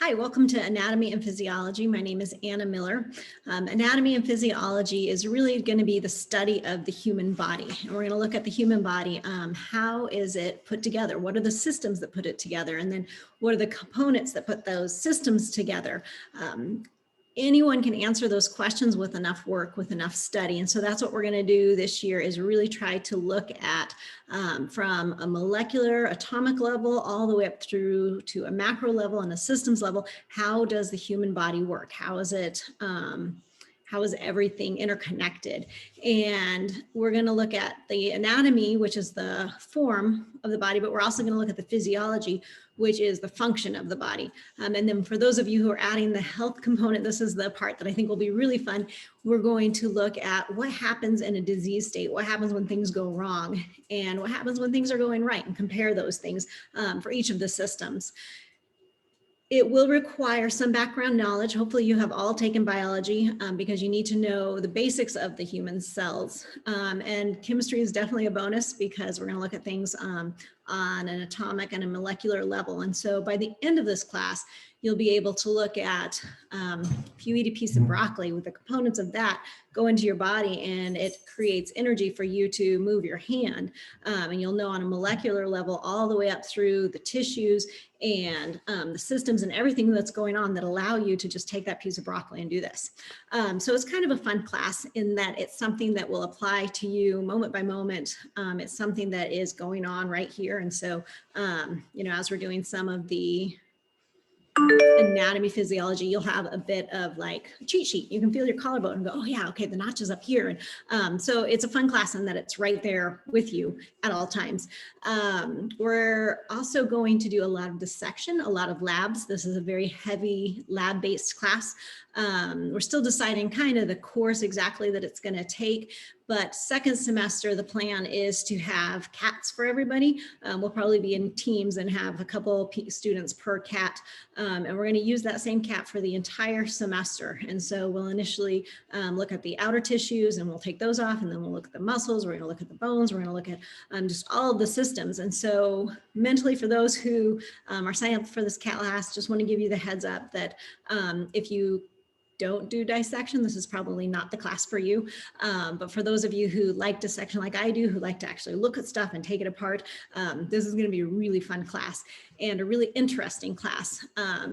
Hi, welcome to Anatomy and Physiology. My name is Anna Miller. Anatomy and Physiology is really going to be the study of the human body. And we're going to look at the human body. How is it put together? What are the systems that put it together? And then what are the components that put those systems together? Anyone can answer those questions with enough work, with enough study. And so that's what we're going to do this year, is really try to look at from a molecular atomic level all the way up through to a macro level and a systems level. How does the human body work? How is it? How is everything interconnected? And we're going to look at the anatomy, which is the form of the body, but we're also going to look at the physiology, which is the function of the body. And then for those of you who are adding the health component, this is the part that I think will be really fun. We're going to look at what happens in a disease state, what happens when things go wrong, and what happens when things are going right, and compare those things for each of the systems. It will require some background knowledge. Hopefully you have all taken biology because you need to know the basics of the human cells. And chemistry is definitely a bonus because we're going to look at things on an atomic and a molecular level. And so by the end of this class, you'll be able to look at if you eat a piece of broccoli, with the components of that go into your body, and it creates energy for you to move your hand. And you'll know on a molecular level all the way up through the tissues and the systems and everything that's going on that allow you to just take that piece of broccoli and do this. So it's kind of a fun class in that it's something that will apply to you moment by moment. It's something that is going on right here. And so, as we're doing some of the anatomy physiology, you'll have a bit of like a cheat sheet. You can feel your collarbone and go, oh yeah, okay, the notch is up here. And so it's a fun class in that it's right there with you at all times. We're also going to do a lot of dissection, a lot of labs. This is a very heavy lab-based class. We're still deciding kind of the course exactly that it's going to take, but second semester, the plan is to have cats for everybody. We'll probably be in teams and have a couple students per cat. And we're going to use that same cat for the entire semester. And so we'll initially look at the outer tissues, and we'll take those off, and then we'll look at the muscles, we're going to look at the bones, we're going to look at just all of the systems. And so mentally, for those who are signing up for this cat class, just want to give you the heads up that if you don't do dissection, this is probably not the class for you. But for those of you who like dissection like I do, who like to actually look at stuff and take it apart, this is going to be a really fun class and a really interesting class.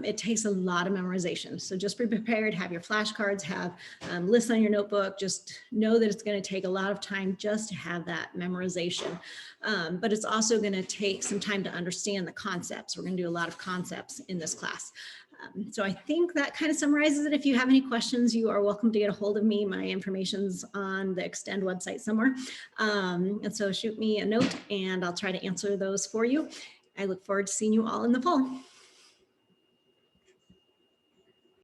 It takes a lot of memorization. So just be prepared, have your flashcards, have lists on your notebook. Just know that it's going to take a lot of time just to have that memorization. But it's also going to take some time to understand the concepts. We're going to do a lot of concepts in this class. So I think that kind of summarizes it. If you have any questions, you are welcome to get a hold of me. My information's on the eXtend website somewhere. And so shoot me a note and I'll try to answer those for you. I look forward to seeing you all in the fall.